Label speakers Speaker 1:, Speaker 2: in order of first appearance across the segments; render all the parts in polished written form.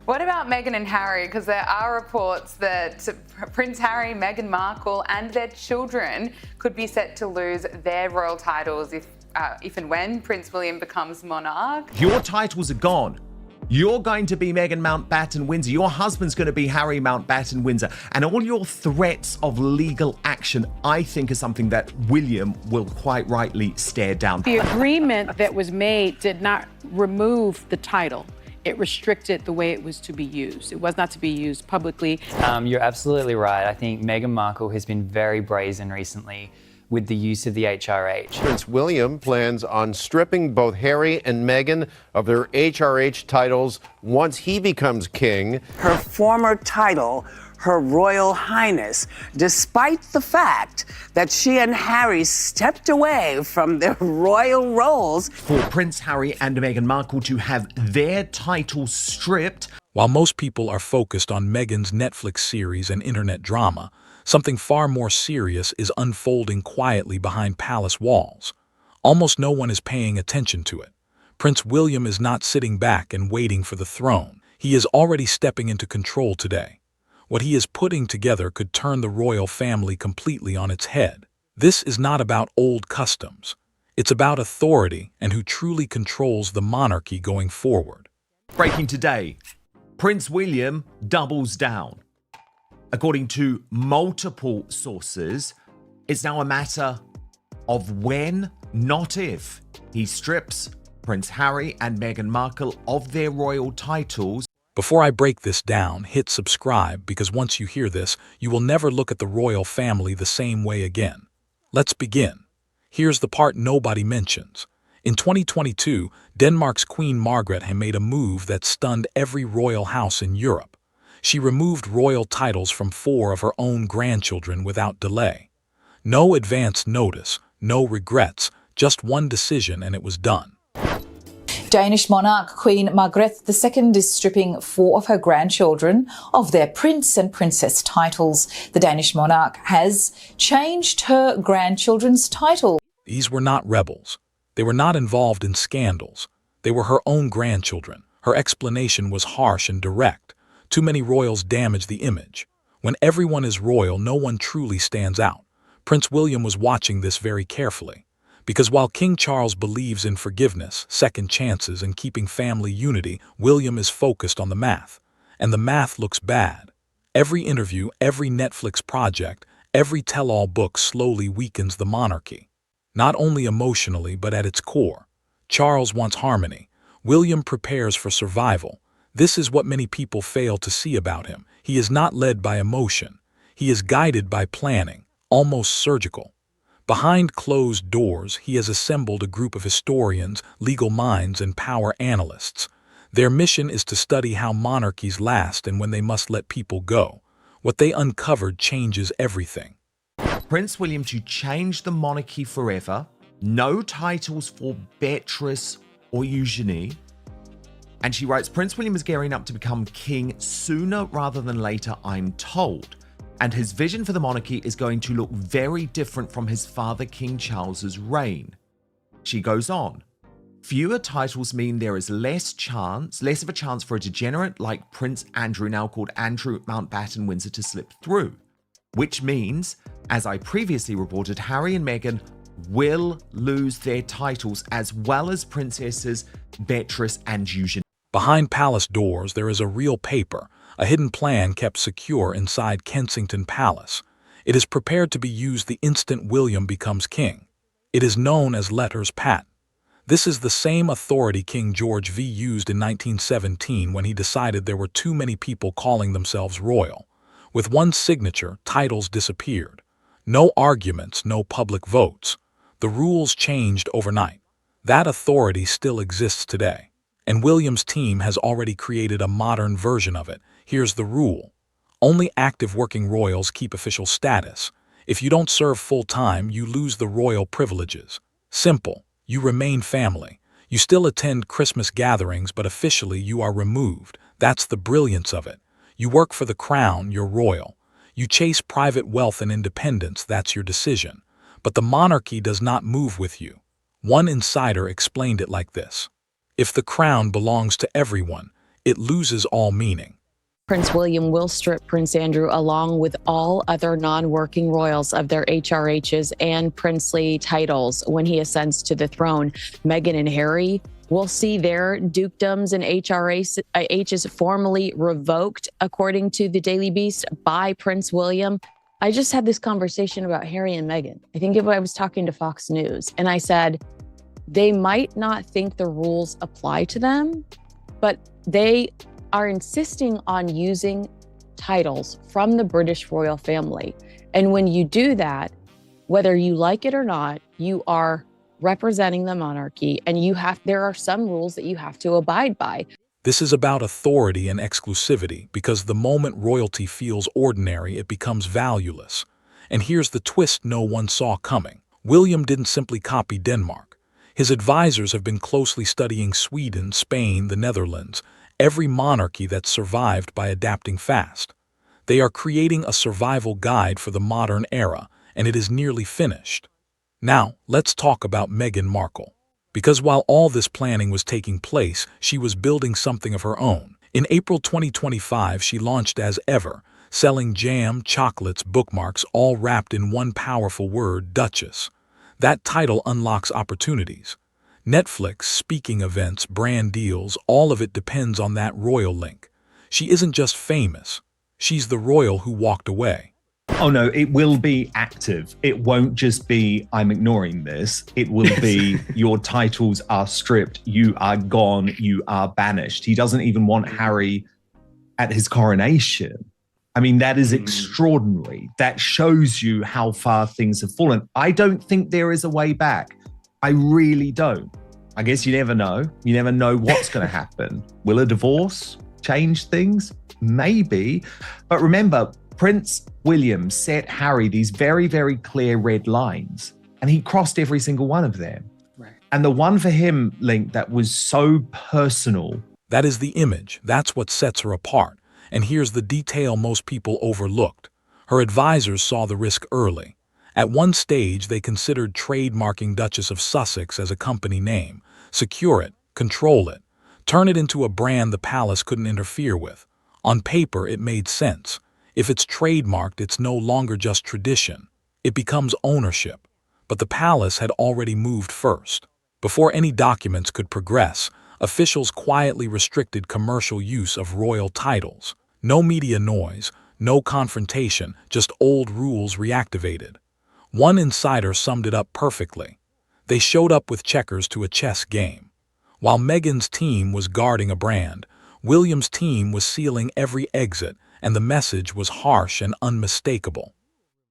Speaker 1: What about Meghan and Harry? Because there are reports that Prince Harry, Meghan Markle and their children could be set to lose their royal titles if and when Prince William becomes monarch.
Speaker 2: Your titles are gone. You're going to be Meghan Mountbatten Windsor. Your husband's going to be Harry Mountbatten Windsor. And all your threats of legal action, I think, is something that William will quite rightly stare down.
Speaker 3: The agreement that was made did not remove the title. It restricted the way it was to be used. It was not to be used publicly.
Speaker 4: You're absolutely right. I think Meghan Markle has been very brazen recently with the use of the HRH.
Speaker 5: Prince William plans on stripping both Harry and Meghan of their HRH titles once he becomes king.
Speaker 6: Her former title, Her Royal Highness, despite the fact that she and Harry stepped away from their royal roles.
Speaker 2: For Prince Harry and Meghan Markle to have their titles stripped.
Speaker 7: While most people are focused on Meghan's Netflix series and internet drama, something far more serious is unfolding quietly behind palace walls. Almost no one is paying attention to it. Prince William is not sitting back and waiting for the throne. He is already stepping into control today. What he is putting together could turn the royal family completely on its head. This is not about old customs. It's about authority and who truly controls the monarchy going forward.
Speaker 2: Breaking today, Prince William doubles down. According to multiple sources, it's now a matter of when, not if, he strips Prince Harry and Meghan Markle of their royal titles.
Speaker 7: Before I break this down, hit subscribe because once you hear this, you will never look at the royal family the same way again. Let's begin. Here's the part nobody mentions. In 2022, Denmark's Queen Margrethe had made a move that stunned every royal house in Europe. She removed royal titles from 4 of her own grandchildren without delay. No advance notice, no regrets, just one decision and it was done.
Speaker 8: Danish monarch Queen Margrethe II is stripping 4 of her grandchildren of their prince and princess titles. The Danish monarch has changed her grandchildren's title.
Speaker 7: These were not rebels. They were not involved in scandals. They were her own grandchildren. Her explanation was harsh and direct. Too many royals damage the image. When everyone is royal, no one truly stands out. Prince William was watching this very carefully. Because while King Charles believes in forgiveness, second chances, and keeping family unity, William is focused on the math. And the math looks bad. Every interview, every Netflix project, every tell-all book slowly weakens the monarchy. Not only emotionally, but at its core. Charles wants harmony. William prepares for survival. This is what many people fail to see about him. He is not led by emotion. He is guided by planning, almost surgical. Behind closed doors, he has assembled a group of historians, legal minds, and power analysts. Their mission is to study how monarchies last and when they must let people go. What they uncovered changes everything.
Speaker 2: Prince William to change the monarchy forever. No titles for Beatrice or Eugenie. And she writes, Prince William is gearing up to become king sooner rather than later, I'm told. And his vision for the monarchy is going to look very different from his father, King Charles's reign. She goes on. Fewer titles mean there is less of a chance for a degenerate like Prince Andrew, now called Andrew Mountbatten Windsor, to slip through. Which means, as I previously reported, Harry and Meghan will lose their titles, as well as Princesses Beatrice and Eugenie.
Speaker 7: Behind palace doors, there is a real paper, a hidden plan kept secure inside Kensington Palace. It is prepared to be used the instant William becomes king. It is known as letters patent. This is the same authority King George V used in 1917 when he decided there were too many people calling themselves royal. With one signature, titles disappeared. No arguments, no public votes. The rules changed overnight. That authority still exists today. And William's team has already created a modern version of it. Here's the rule. Only active working royals keep official status. If you don't serve full-time, you lose the royal privileges. Simple. You remain family. You still attend Christmas gatherings, but officially you are removed. That's the brilliance of it. You work for the crown, you're royal. You chase private wealth and independence, that's your decision. But the monarchy does not move with you. One insider explained it like this. If the crown belongs to everyone, it loses all meaning.
Speaker 9: Prince William will strip Prince Andrew along with all other non-working royals of their HRHs and princely titles when he ascends to the throne. Meghan and Harry will see their dukedoms and HRHs formally revoked, according to the Daily Beast, by Prince William. I just had this conversation about Harry and Meghan. I think I was talking to Fox News, and I said, they might not think the rules apply to them, but they are insisting on using titles from the British royal family. And when you do that, whether you like it or not, you are representing the monarchy, and there are some rules that you have to abide by.
Speaker 7: This is about authority and exclusivity, because the moment royalty feels ordinary, it becomes valueless. And here's the twist no one saw coming. William didn't simply copy Denmark. His advisors have been closely studying Sweden, Spain, the Netherlands, every monarchy that's survived by adapting fast. They are creating a survival guide for the modern era, and it is nearly finished. Now, let's talk about Meghan Markle. Because while all this planning was taking place, she was building something of her own. In April 2025, she launched as ever, selling jam, chocolates, bookmarks, all wrapped in one powerful word, Duchess. That title unlocks opportunities. Netflix, speaking events, brand deals, all of it depends on that royal link. She isn't just famous. She's the royal who walked away.
Speaker 10: Oh no, it will be active. It won't just be, I'm ignoring this. It will be, your titles are stripped, you are gone, you are banished. He doesn't even want Harry at his coronation. I mean, that is extraordinary. That shows you how far things have fallen. I don't think there is a way back. I really don't. I guess you never know. You never know what's going to happen. Will a divorce change things? Maybe. But remember, Prince William set Harry these very, very clear red lines, and he crossed every single one of them. Right. And the one for him, Link, that was so personal.
Speaker 7: That is the image. That's what sets her apart. And here's the detail most people overlooked. Her advisors saw the risk early. At one stage, they considered trademarking Duchess of Sussex as a company name, secure it, control it, turn it into a brand the palace couldn't interfere with. On paper, it made sense. If it's trademarked, it's no longer just tradition. It becomes ownership. But the palace had already moved first. Before any documents could progress, officials quietly restricted commercial use of royal titles. No media noise, no confrontation, just old rules reactivated. One insider summed it up perfectly. They showed up with checkers to a chess game. While Meghan's team was guarding a brand, William's team was sealing every exit, and the message was harsh and unmistakable.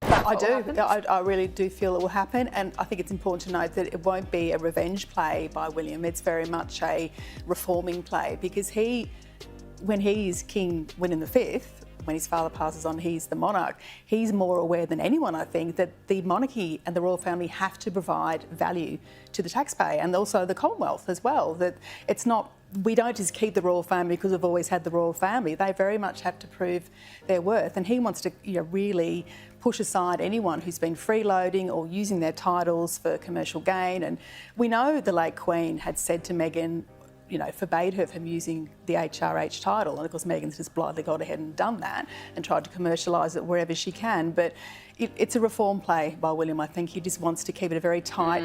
Speaker 11: I do. I really do feel it will happen, and I think it's important to note that it won't be a revenge play by William. It's very much a reforming play, because when he is King William V, when his father passes on, he's the monarch, he's more aware than anyone, I think, that the monarchy and the royal family have to provide value to the taxpayer and also the Commonwealth as well. That it's not, we don't just keep the royal family because we've always had the royal family. They very much have to prove their worth, and he wants to really push aside anyone who's been freeloading or using their titles for commercial gain. And we know the late Queen had said to Meghan, forbade her from using the HRH title. And of course, Meghan's just blithely got ahead and done that and tried to commercialise it wherever she can. But it's a reform play by William. I think he just wants to keep it a very tight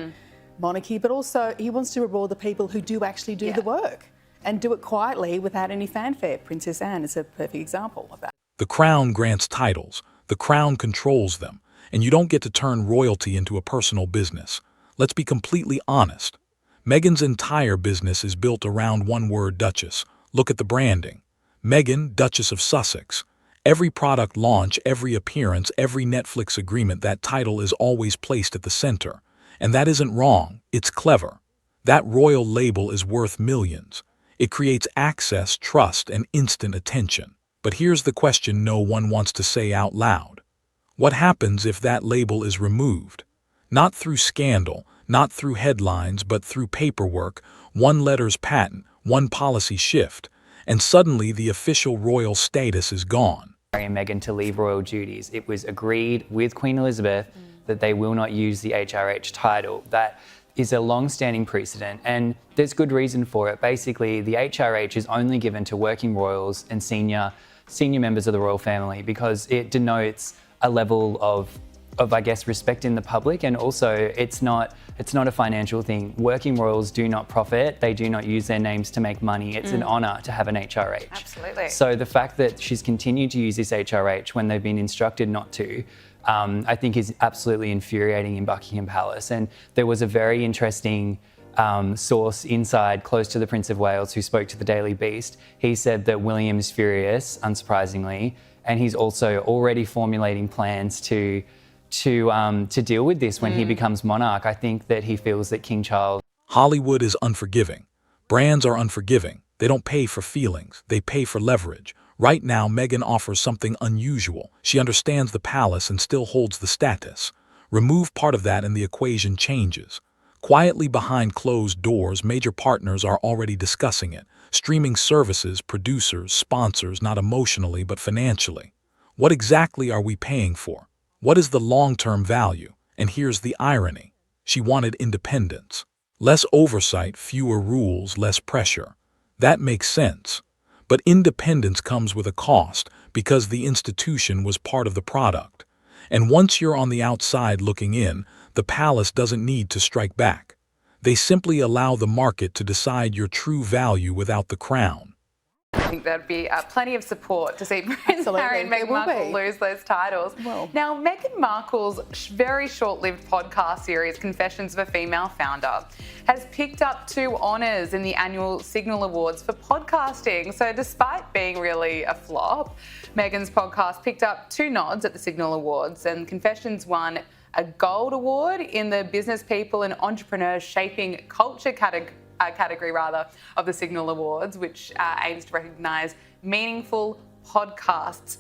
Speaker 11: monarchy, but also he wants to reward the people who do actually do the work and do it quietly without any fanfare. Princess Anne is a perfect example of that.
Speaker 7: The crown grants titles, the crown controls them, and you don't get to turn royalty into a personal business. Let's be completely honest. Meghan's entire business is built around one word, Duchess. Look at the branding. Meghan, Duchess of Sussex. Every product launch, every appearance, every Netflix agreement, that title is always placed at the center. And that isn't wrong, it's clever. That royal label is worth millions. It creates access, trust, and instant attention. But here's the question no one wants to say out loud. What happens if that label is removed? Not through scandal, not through headlines, but through paperwork, one letter's patent, one policy shift, and suddenly the official royal status is gone.
Speaker 4: Harry and Meghan to leave royal duties. It was agreed with Queen Elizabeth that they will not use the HRH title. That is a long-standing precedent, and there's good reason for it. Basically, the HRH is only given to working royals and senior members of the royal family because it denotes a level of I guess, respect in the public, and also it's not a financial thing. Working royals do not profit. They do not use their names to make money. It's an honour to have an HRH.
Speaker 1: Absolutely.
Speaker 4: So the fact that she's continued to use this HRH when they've been instructed not to, I think is absolutely infuriating in Buckingham Palace. And there was a very interesting source inside, close to the Prince of Wales, who spoke to the Daily Beast. He said that William is furious, unsurprisingly, and he's also already formulating plans to deal with this when he becomes monarch. I think that he feels that King Charles...
Speaker 7: Hollywood is unforgiving. Brands are unforgiving. They don't pay for feelings. They pay for leverage. Right now, Meghan offers something unusual. She understands the palace and still holds the status. Remove part of that and the equation changes. Quietly behind closed doors, major partners are already discussing it. Streaming services, producers, sponsors, not emotionally but financially. What exactly are we paying for? What is the long-term value? And here's the irony. She wanted independence. Less oversight, fewer rules, less pressure. That makes sense. But independence comes with a cost because the institution was part of the product. And once you're on the outside looking in, the palace doesn't need to strike back. They simply allow the market to decide your true value without the crown.
Speaker 1: I think there'd be plenty of support to see Prince Harry and Meghan Markle lose those titles.
Speaker 11: Well.
Speaker 1: Now, Meghan Markle's very short-lived podcast series, Confessions of a Female Founder, has picked up 2 honours in the annual Signal Awards for podcasting. So despite being really a flop, Meghan's podcast picked up 2 nods at the Signal Awards, and Confessions won a Gold Award in the Business People and Entrepreneurs Shaping Culture category of the Signal Awards, which aims to recognise meaningful podcasts.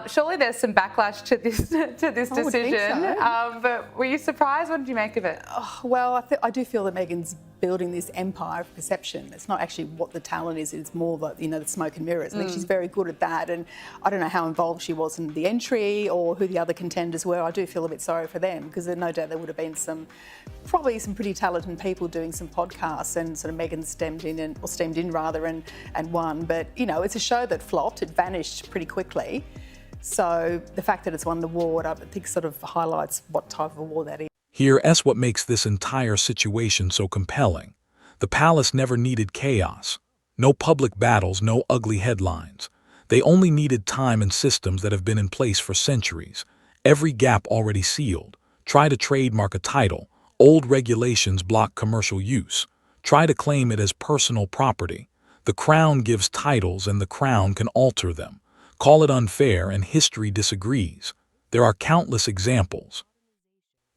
Speaker 1: Surely there's some backlash to this decision.
Speaker 11: Would think so.
Speaker 1: But were you surprised? What did you make of it?
Speaker 11: Well, I do feel that Meghan's building this empire of perception. It's not actually what the talent is, it's more the smoke and mirrors. I think she's very good at that, and I don't know how involved she was in the entry or who the other contenders were. I do feel a bit sorry for them, because no doubt there would have been probably some pretty talented people doing some podcasts, and sort of Meghan steamed in and won. But, it's a show that flopped. It vanished pretty quickly. So the fact that it's won the award, I think, sort of highlights what type of award that is.
Speaker 7: Here's what makes this entire situation so compelling. The palace never needed chaos. No public battles, no ugly headlines. They only needed time and systems that have been in place for centuries. Every gap already sealed. Try to trademark a title. Old regulations block commercial use. Try to claim it as personal property. The crown gives titles and the crown can alter them. Call it unfair and history disagrees. There are countless examples.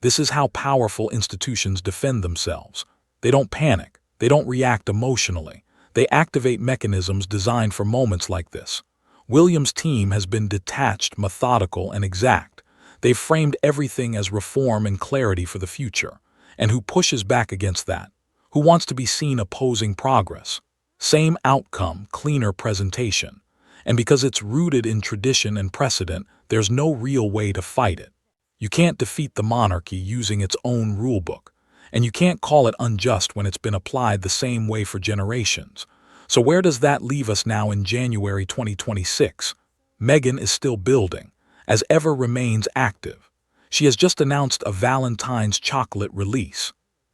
Speaker 7: This is how powerful institutions defend themselves. They don't panic. They don't react emotionally. They activate mechanisms designed for moments like this. William's team has been detached, methodical, and exact. They've framed everything as reform and clarity for the future. And who pushes back against that? Who wants to be seen opposing progress? Same outcome, cleaner presentation. And because it's rooted in tradition and precedent, there's no real way to fight it. You can't defeat the monarchy using its own rulebook, and you can't call it unjust when it's been applied the same way for generations. So where does that leave us now in January 2026? Meghan is still building, as ever remains active. She has just announced a Valentine's chocolate release.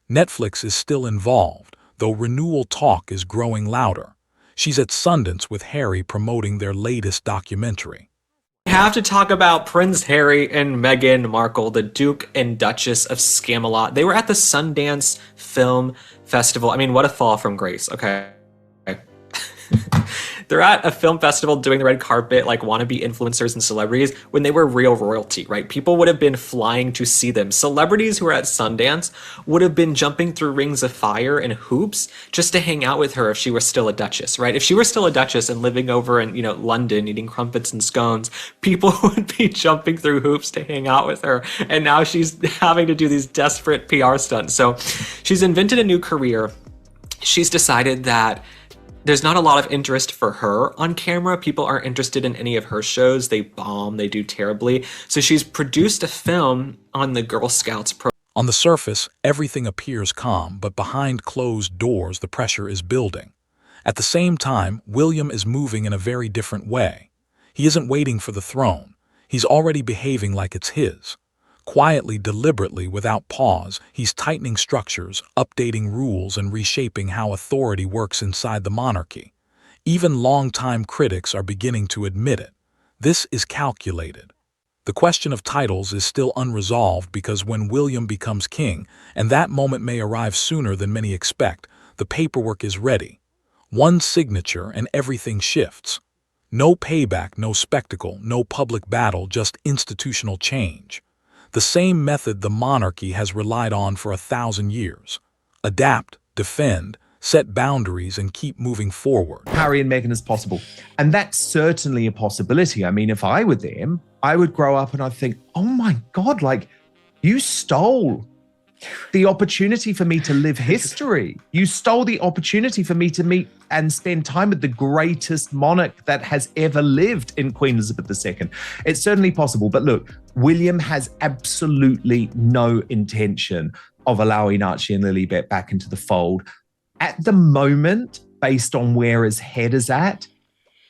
Speaker 7: Netflix is still involved, though renewal talk is growing louder. She's at Sundance with Harry promoting their latest documentary.
Speaker 12: We have to talk about Prince Harry and Meghan Markle, the Duke and Duchess of Scamelot. They were at the Sundance Film Festival. I mean, what a fall from grace, okay? They're at a film festival doing the red carpet like wannabe influencers and celebrities when they were real royalty, right? People would have been flying to see them. Celebrities who were at Sundance would have been jumping through rings of fire and hoops just to hang out with her if she were still a duchess, right? If she were still a duchess and living over in, London eating crumpets and scones, people would be jumping through hoops to hang out with her. And now she's having to do these desperate PR stunts. So she's invented a new career. She's decided that there's not a lot of interest for her on camera. People aren't interested in any of her shows. They bomb, they do terribly. So she's produced a film on the Girl Scouts program.
Speaker 7: On the surface, everything appears calm, but behind closed doors the pressure is building. At the same time, William is moving in a very different way. He isn't waiting for the throne. He's already behaving like it's his. Quietly, deliberately, without pause, he's tightening structures, updating rules, and reshaping how authority works inside the monarchy. Even longtime critics are beginning to admit it. This is calculated. The question of titles is still unresolved because when William becomes king, and that moment may arrive sooner than many expect, the paperwork is ready. One signature and everything shifts. No payback, no spectacle, no public battle, just institutional change. The same method the monarchy has relied on for 1,000 years. Adapt, defend, set boundaries, and keep moving forward.
Speaker 10: Harry and Meghan as possible. And that's certainly a possibility. I mean, if I were them, I would grow up and I'd think, oh my God, like, you stole the opportunity for me to live history. You stole the opportunity for me to meet and spend time with the greatest monarch that has ever lived in Queen Elizabeth II. It's certainly possible. But look, William has absolutely no intention of allowing Archie and Lilibet back into the fold. At the moment, based on where his head is at,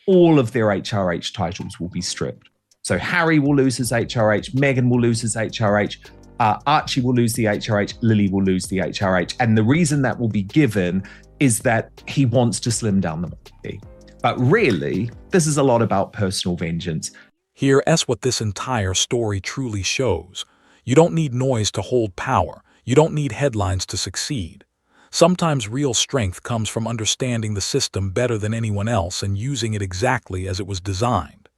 Speaker 10: all of their HRH titles will be stripped. So Harry will lose his HRH, Meghan will lose his HRH, Archie will lose the HRH, Lily will lose the HRH. And the reason that will be given is that he wants to slim down the monarchy. But really, this is a lot about personal vengeance.
Speaker 7: Here's what this entire story truly shows. You don't need noise to hold power. You don't need headlines to succeed. Sometimes real strength comes from understanding the system better than anyone else and using it exactly as it was designed.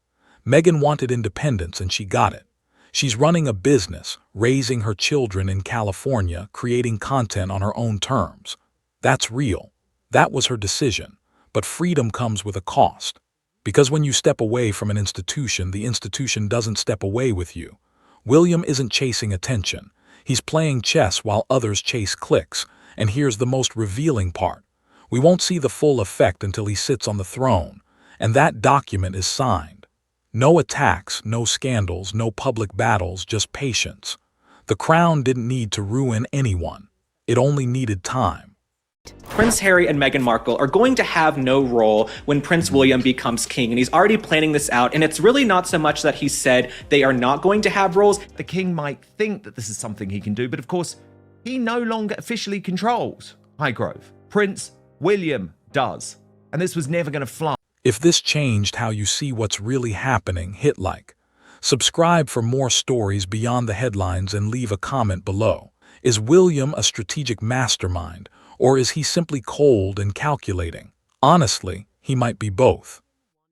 Speaker 7: Meghan wanted independence and she got it. She's running a business, raising her children in California, creating content on her own terms. That's real. That was her decision. But freedom comes with a cost. Because when you step away from an institution, the institution doesn't step away with you. William isn't chasing attention. He's playing chess while others chase clicks. And here's the most revealing part. We won't see the full effect until he sits on the throne. And that document is signed. No attacks, no scandals, no public battles, just patience. The crown didn't need to ruin anyone. It only needed time.
Speaker 12: Prince Harry and Meghan Markle are going to have no role when Prince William becomes king, and he's already planning this out, and it's really not so much that he said they are not going to have roles.
Speaker 2: The king might think that this is something he can do, but of course, he no longer officially controls Highgrove. Prince William does, and this was never going to fly.
Speaker 7: If this changed how you see what's really happening, hit like. Subscribe for more stories beyond the headlines and leave a comment below. Is William a strategic mastermind, or is he simply cold and calculating? Honestly, he might be both.